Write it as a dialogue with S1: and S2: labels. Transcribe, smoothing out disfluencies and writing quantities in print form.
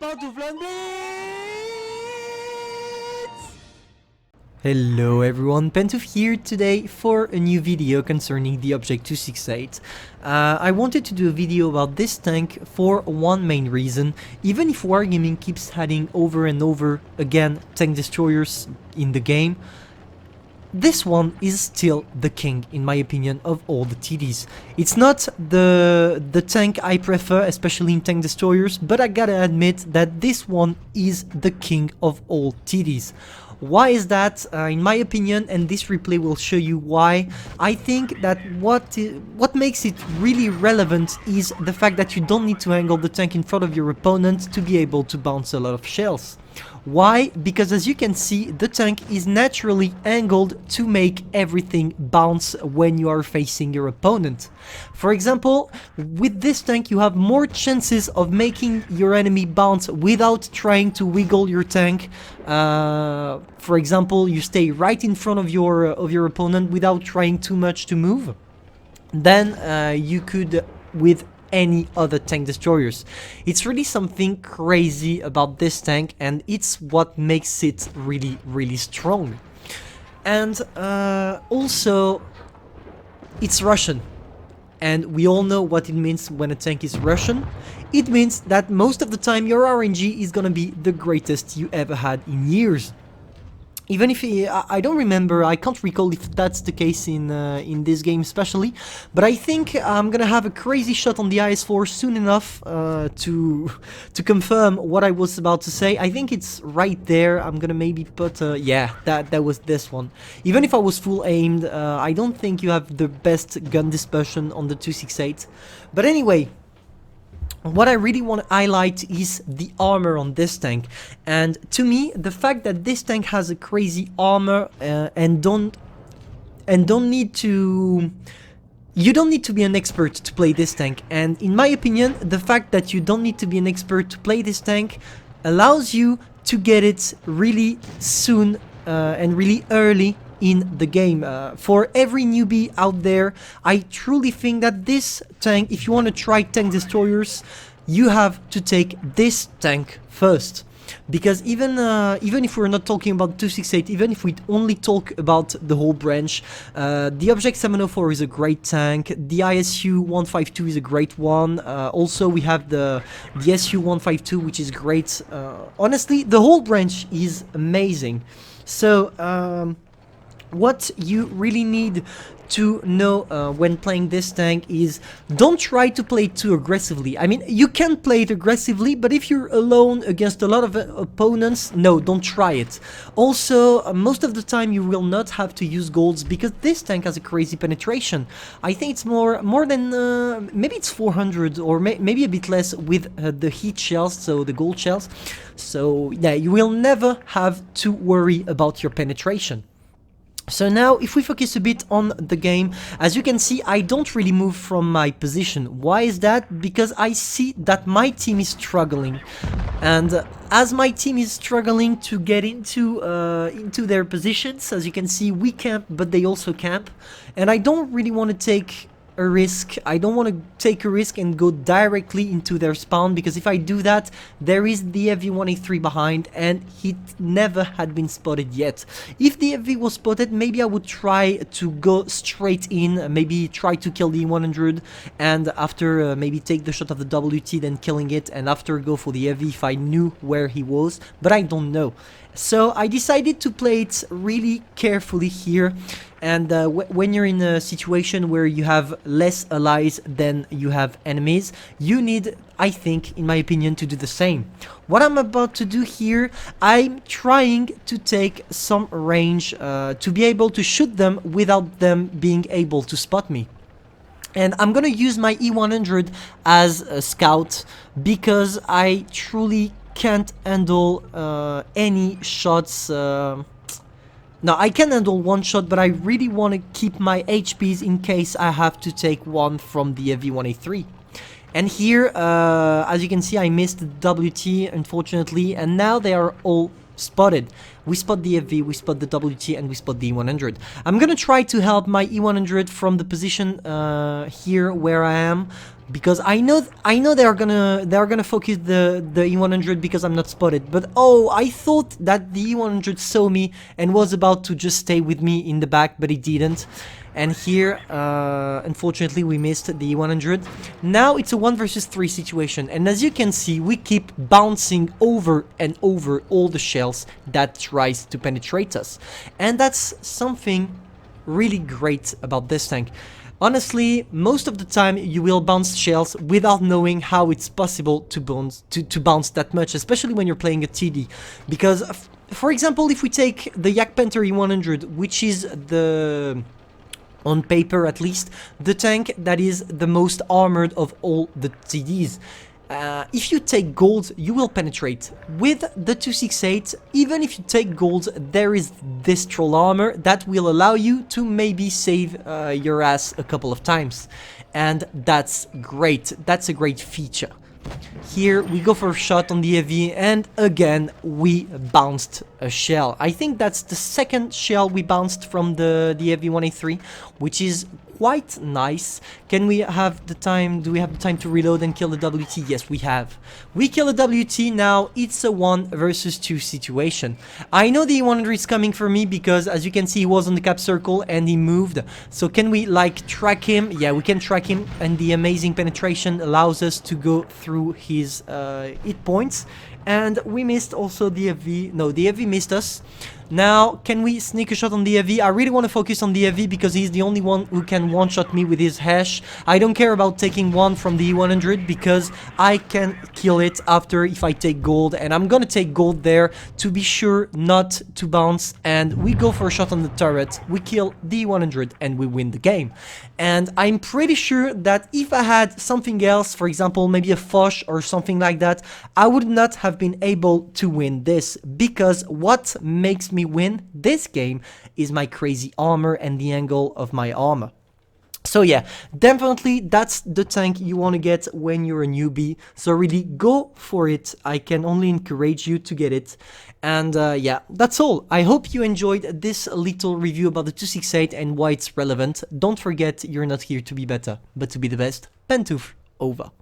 S1: Pantoufleee! Hello everyone, Pantoufleee here today for a new video concerning the Object 268. I wanted to do a video about this tank for one main reason. Even if Wargaming keeps adding over and over again tank destroyers in the game, this one is still the king, in my opinion, of all the TDs. It's not the tank I prefer, especially in tank destroyers, but I gotta admit that this one is the king of all TDs. Why is that? In my opinion, and this replay will show you why, I think that what makes it really relevant is the fact that you don't need to angle the tank in front of your opponent to be able to bounce a lot of shells. Why? Because as you can see, the tank is naturally angled to make everything bounce when you are facing your opponent. For example, with this tank you have more chances of making your enemy bounce without trying to wiggle your tank. For example, you stay right in front of your opponent without trying too much to move, than you could with any other tank destroyers. It's really something crazy about this tank, and it's what makes it really strong. And also, it's Russian, and we all know what it means when a tank is Russian. It means that most of the time your RNG is gonna be the greatest you ever had in years. Even if I don't remember, I can't recall if that's the case in this game especially, but I think I'm gonna have a crazy shot on the IS-4 soon enough to confirm what I was about to say. I think it's right there. I'm gonna maybe put yeah, that was this one. Even if I was full aimed, I don't think you have the best gun dispersion on the 268. But anyway, what I really want to highlight is the armor on this tank, and to me the fact that this tank has a crazy armor and you don't need to be an expert to play this tank. And in my opinion, the fact that you don't need to be an expert to play this tank allows you to get it really soon and really early in the game. For every newbie out there, I truly think that this tank, if you want to try tank destroyers, you have to take this tank first. Because even if we're not talking about 268, even if we only talk about the whole branch, the Object 704 is a great tank, the ISU 152 is a great one, also we have the SU 152, which is great. Honestly, the whole branch is amazing. So what you really need to know when playing this tank is don't try to play it too aggressively. I mean, you can play it aggressively, but if you're alone against a lot of opponents, no, don't try it. Also, most of the time you will not have to use golds because this tank has a crazy penetration. I think it's more than maybe it's 400 or maybe a bit less with the heat shells, so the gold shells. So yeah, you will never have to worry about your penetration. So now, if we focus a bit on the game, as you can see, I don't really move from my position. Why is that? Because I see that my team is struggling. And as my team is struggling to get into their positions, as you can see, we camp, but they also camp. And I don't really want to take a risk. I don't want to take a risk and go directly into their spawn, because if I do that, there is the FV183 behind, and he never had been spotted yet. If the FV was spotted, maybe I would try to go straight in, maybe try to kill the E100, and after maybe take the shot of the WT, then killing it, and after go for the FV if I knew where he was, but I don't know. So I decided to play it really carefully here, and when you're in a situation where you have less allies than you have enemies, you need, I think, in my opinion, to do the same. What I'm about to do here, I'm trying to take some range to be able to shoot them without them being able to spot me. And I'm gonna use my E100 as a scout because I truly can't handle any shots. No, I can handle one shot, but I really want to keep my HPs in case I have to take one from the FV183. And here, as you can see, I missed the WT, unfortunately, and now they are all spotted. We spot the FV, we spot the WT, and we spot the E100. I'm gonna try to help my E100 from the position here where I am, because I know they're gonna focus the E100 because I'm not spotted. But oh, I thought that the E100 saw me and was about to just stay with me in the back, but it didn't. And here, unfortunately, we missed the E100. Now it's a 1 versus 3 situation, and as you can see, we keep bouncing over and over all the shells that tries to penetrate us, and that's something really great about this tank. Honestly, most of the time you will bounce shells without knowing how it's possible to bounce that much, especially when you're playing a TD. Because, for example, if we take the Yak Panther E100, which is the, on paper at least, the tank that is the most armored of all the TDs. If you take gold, you will penetrate. With the 268, even if you take gold, there is this troll armor that will allow you to maybe save your ass a couple of times. And that's great. That's a great feature. Here we go for a shot on the heavy, and again we bounced a shell. I think that's the second shell we bounced from the heavy 183, which is quite nice. Can we have the time? Do we have the time to reload and kill the WT? Yes, we have. We kill a WT. Now it's a 1 versus 2 situation. I know the E100 is coming for me because, as you can see, he was on the cap circle and he moved. So can we like track him? Yeah, we can track him, and the amazing penetration allows us to go through his hit points. And we missed also the heavy. No, the heavy missed us. Now, can we sneak a shot on the heavy? I really want to focus on the heavy because he's the only one who can one-shot me with his hash. I don't care about taking one from the E100 because I can kill it after if I take gold. And I'm gonna take gold there to be sure not to bounce. And we go for a shot on the turret. We kill the E100 and we win the game. And I'm pretty sure that if I had something else, for example, maybe a Foch or something like that, I would not have been able to win this, because what makes me win this game is my crazy armor and the angle of my armor. So yeah, definitely that's the tank you want to get when you're a newbie, so really go for it. I can only encourage you to get it. And yeah, that's all. I hope you enjoyed this little review about the 268 and why it's relevant. Don't forget, you're not here to be better, but to be the best. Pantoufleee, over.